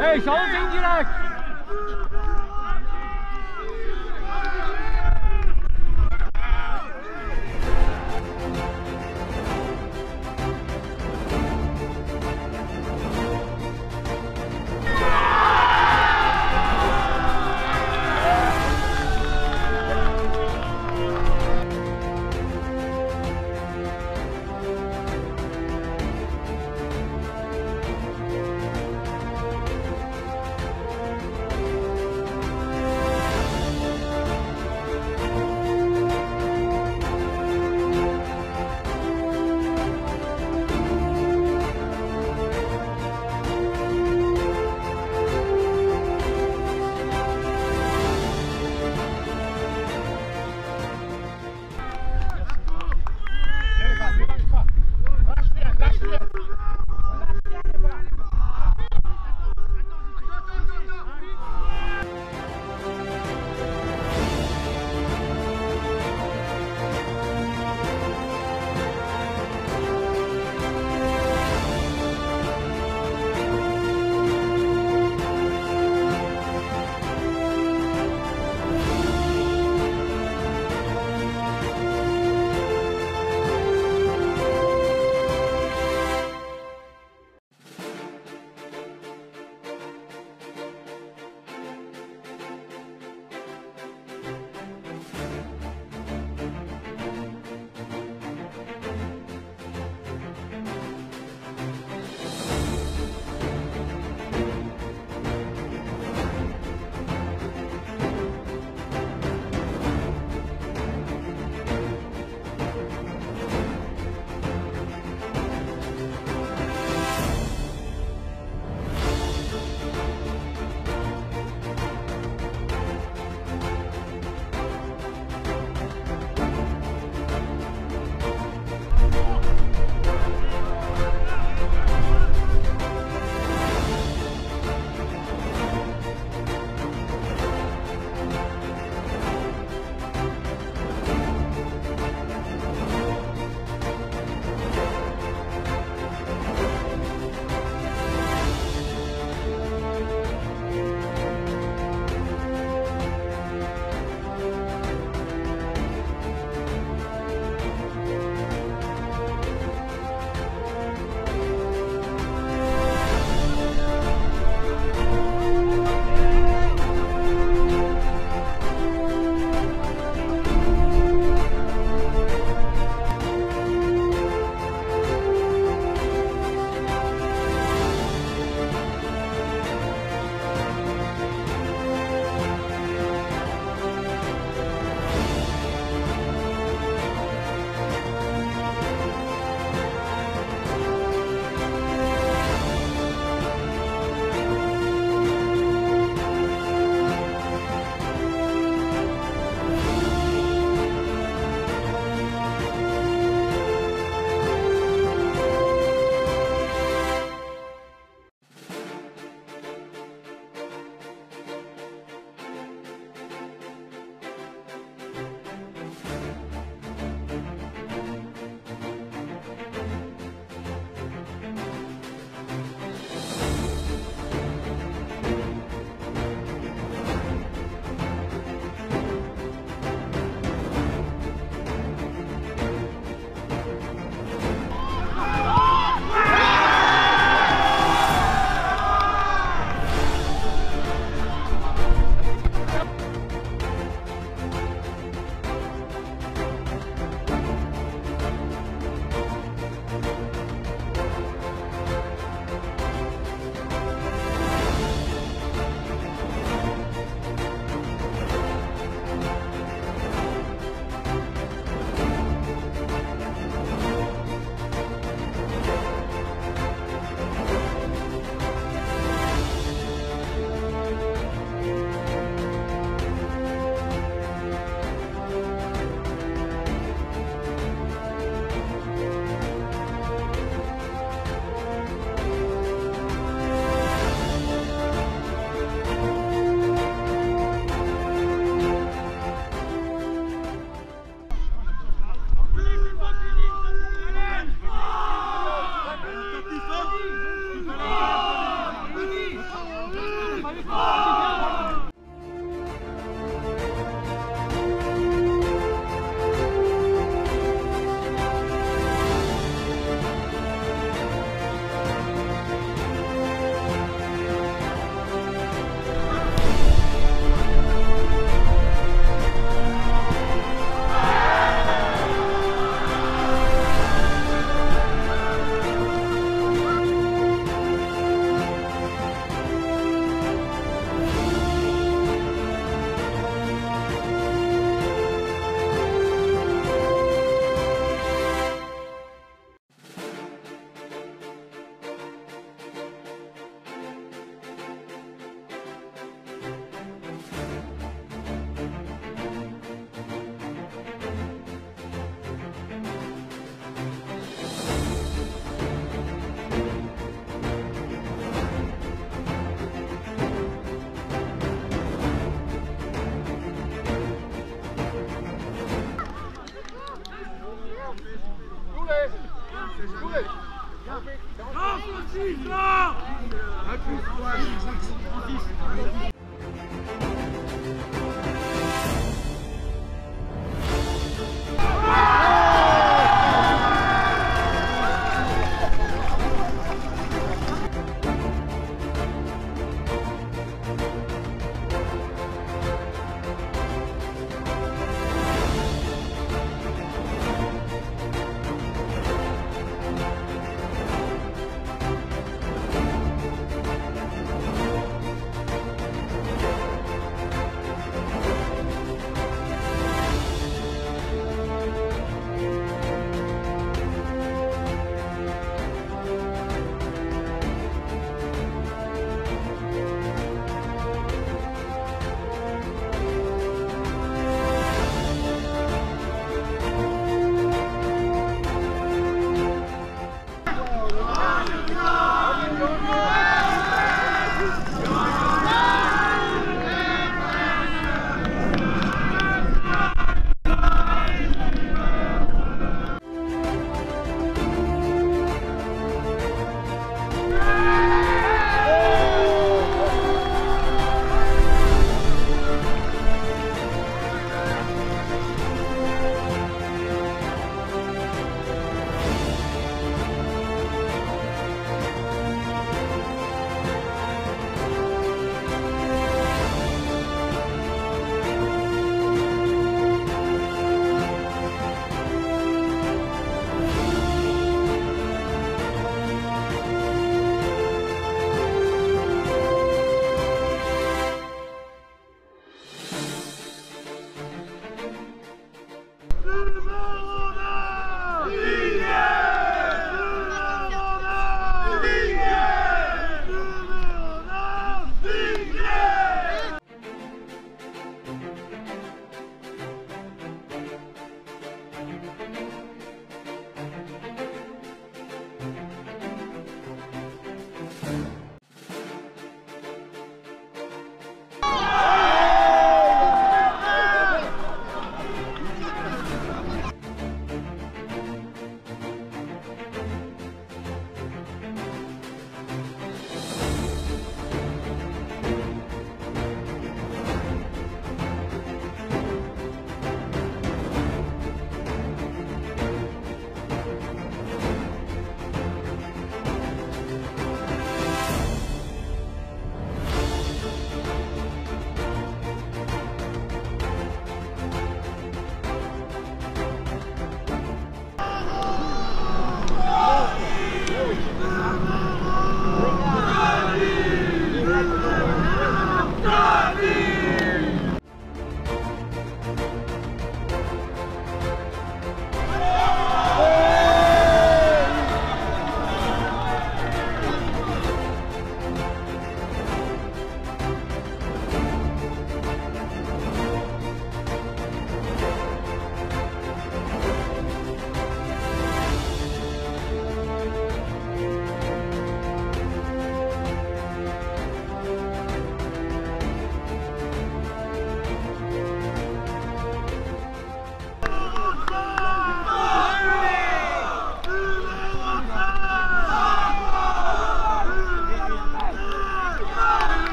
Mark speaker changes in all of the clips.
Speaker 1: Hey, schau uns in direkt!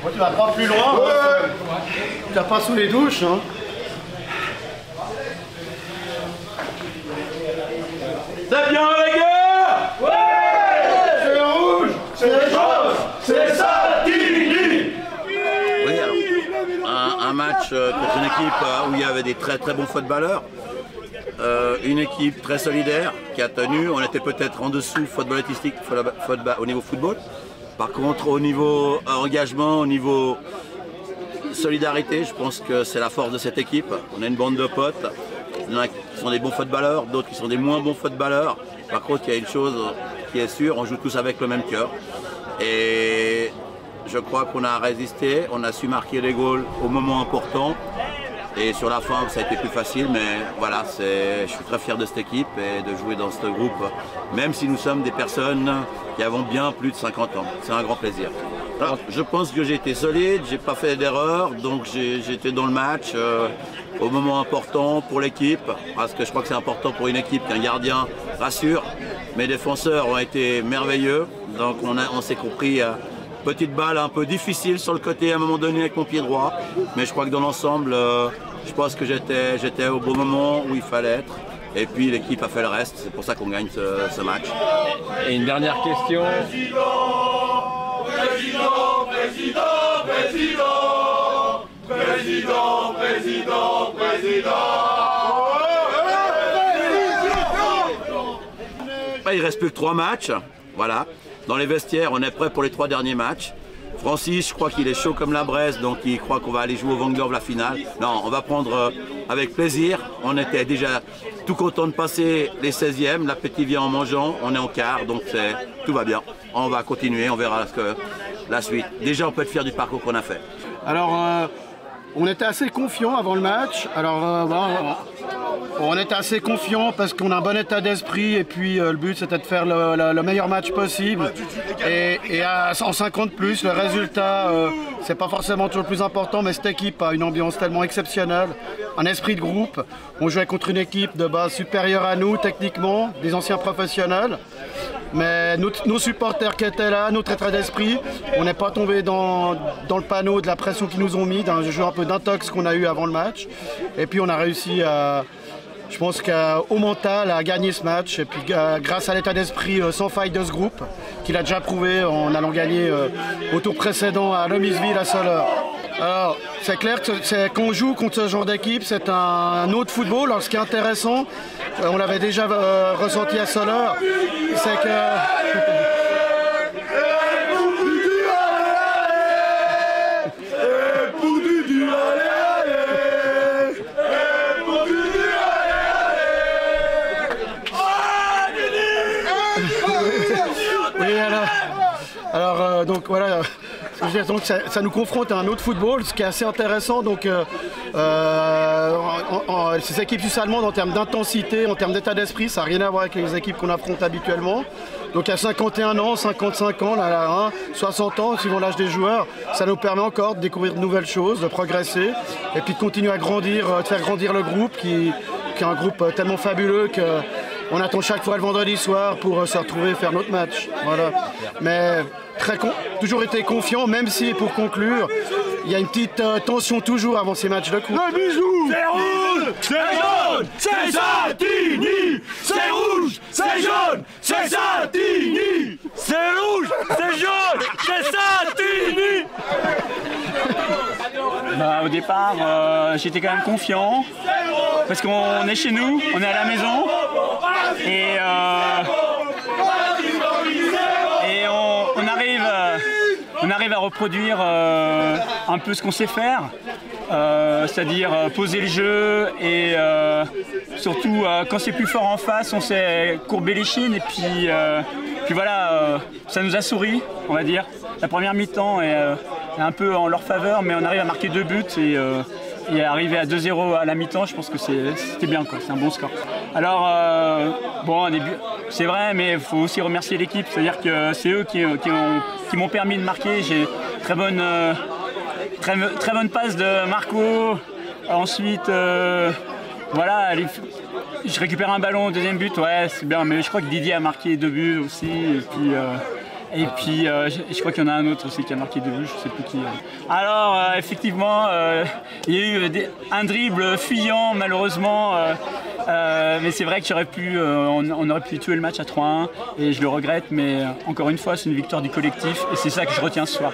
Speaker 1: Bon, tu vas pas plus loin, ouais. T'as pas sous les douches, hein.
Speaker 2: C'est bien les gars.
Speaker 1: Ouais. C'est rouge, c'est jaune, c'est ça,
Speaker 3: Oui, alors, un match contre une équipe où il y avait des très bons footballeurs. Une équipe très solidaire qui a tenu. On était peut-être en dessous footballistique au niveau football. Par contre, au niveau engagement, au niveau solidarité, je pense que c'est la force de cette équipe. On a une bande de potes. Il y en a qui sont des bons footballeurs, d'autres qui sont des moins bons footballeurs. Par contre, il y a une chose qui est sûre, on joue tous avec le même cœur. Et je crois qu'on a résisté, on a su marquer les goals au moment important. Et sur la fin, ça a été plus facile, mais voilà, je suis très fier de cette équipe et de jouer dans ce groupe, même si nous sommes des personnes qui avons bien plus de 50 ans. C'est un grand plaisir. Alors, je pense que j'ai été solide, j'ai pas fait d'erreur, donc j'étais dans le match au moment important pour l'équipe, parce que je crois que c'est important pour une équipe qu'un gardien rassure. Mes défenseurs ont été merveilleux, donc on s'est compris. Petite balle un peu difficile sur le côté à un moment donné avec mon pied droit, mais je crois que dans l'ensemble, je pense que j'étais au bon moment où il fallait être. Et puis l'équipe a fait le reste, c'est pour ça qu'on gagne ce match.
Speaker 2: Et une dernière question.
Speaker 3: Il reste plus que 3 matchs, voilà. Dans les vestiaires, on est prêt pour les 3 derniers matchs. Francis, je crois qu'il est chaud comme la braise, donc il croit qu'on va aller jouer au Vangdorf la finale. Non, on va prendre avec plaisir. On était déjà tout content de passer les 16e. L'appétit vient en mangeant. On est en quart, donc tout va bien. On va continuer, on verra la suite. Déjà, on peut être fier du parcours qu'on a fait.
Speaker 1: Alors, on était assez confiants avant le match. Alors, on était assez confiants parce qu'on a un bon état d'esprit et puis le but c'était de faire le meilleur match possible. Et en 50 plus, le résultat, c'est pas forcément toujours le plus important, mais cette équipe a une ambiance tellement exceptionnelle, un esprit de groupe. On jouait contre une équipe de base supérieure à nous techniquement, des anciens professionnels. Mais nos supporters qui étaient là, notre état d'esprit, on n'est pas tombé dans le panneau de la pression qu'ils nous ont mis, d'un jeu un peu d'intox qu'on a eu avant le match. Et puis on a réussi je pense qu'au mental, à gagner ce match. Et puis grâce à l'état d'esprit sans faille de ce groupe, qu'il a déjà prouvé en allant gagner au tour précédent à Lomisville à Soleure. Alors, c'est clair que quand on joue contre ce genre d'équipe, c'est un autre football. Alors, ce qui est intéressant, on l'avait déjà ressenti à Soleure, c'est que... Oui, alors donc voilà, donc ça nous confronte à un autre football, ce qui est assez intéressant. Donc, ces équipes suisses-allemandes, en termes d'intensité, en termes d'état d'esprit, ça n'a rien à voir avec les équipes qu'on affronte habituellement. Donc à 51 ans, 55 ans, 60 ans, suivant l'âge des joueurs, ça nous permet encore de découvrir de nouvelles choses, de progresser, et puis de continuer à grandir, de faire grandir le groupe, qui est un groupe tellement fabuleux que... On attend chaque fois le vendredi soir pour se retrouver et faire notre match. Voilà. Mais toujours été confiant, même si, pour conclure, il y a une petite tension toujours avant ces matchs de coupe.
Speaker 2: Le bijou! C'est rouge, c'est jaune, c'est Satini! C'est rouge, c'est jaune, c'est Satini! C'est rouge, c'est jaune, c'est Satini!
Speaker 4: Au départ, j'étais quand même confiant, parce qu'on est chez nous, on est à la maison, et on arrive à reproduire un peu ce qu'on sait faire, c'est-à-dire poser le jeu et surtout quand c'est plus fort en face, on sait courber les chines, et puis voilà, ça nous a souri, on va dire. La première mi-temps est un peu en leur faveur, mais on arrive à marquer 2 buts et arriver à 2-0 à la mi-temps, je pense que c'était bien, c'est un bon score. Alors, bon, c'est vrai, mais il faut aussi remercier l'équipe, c'est-à-dire que c'est eux qui m'ont permis de marquer. J'ai très bonne passe de Marco. Ensuite, voilà, Je récupère un ballon au deuxième but, ouais, c'est bien, mais je crois que Didier a marqué 2 buts aussi. Et puis je crois qu'il y en a un autre aussi qui a marqué 2 buts, je sais plus qui. Alors effectivement, il y a eu un dribble fuyant malheureusement, mais c'est vrai que on aurait pu tuer le match à 3-1 et je le regrette, mais encore une fois c'est une victoire du collectif et c'est ça que je retiens ce soir.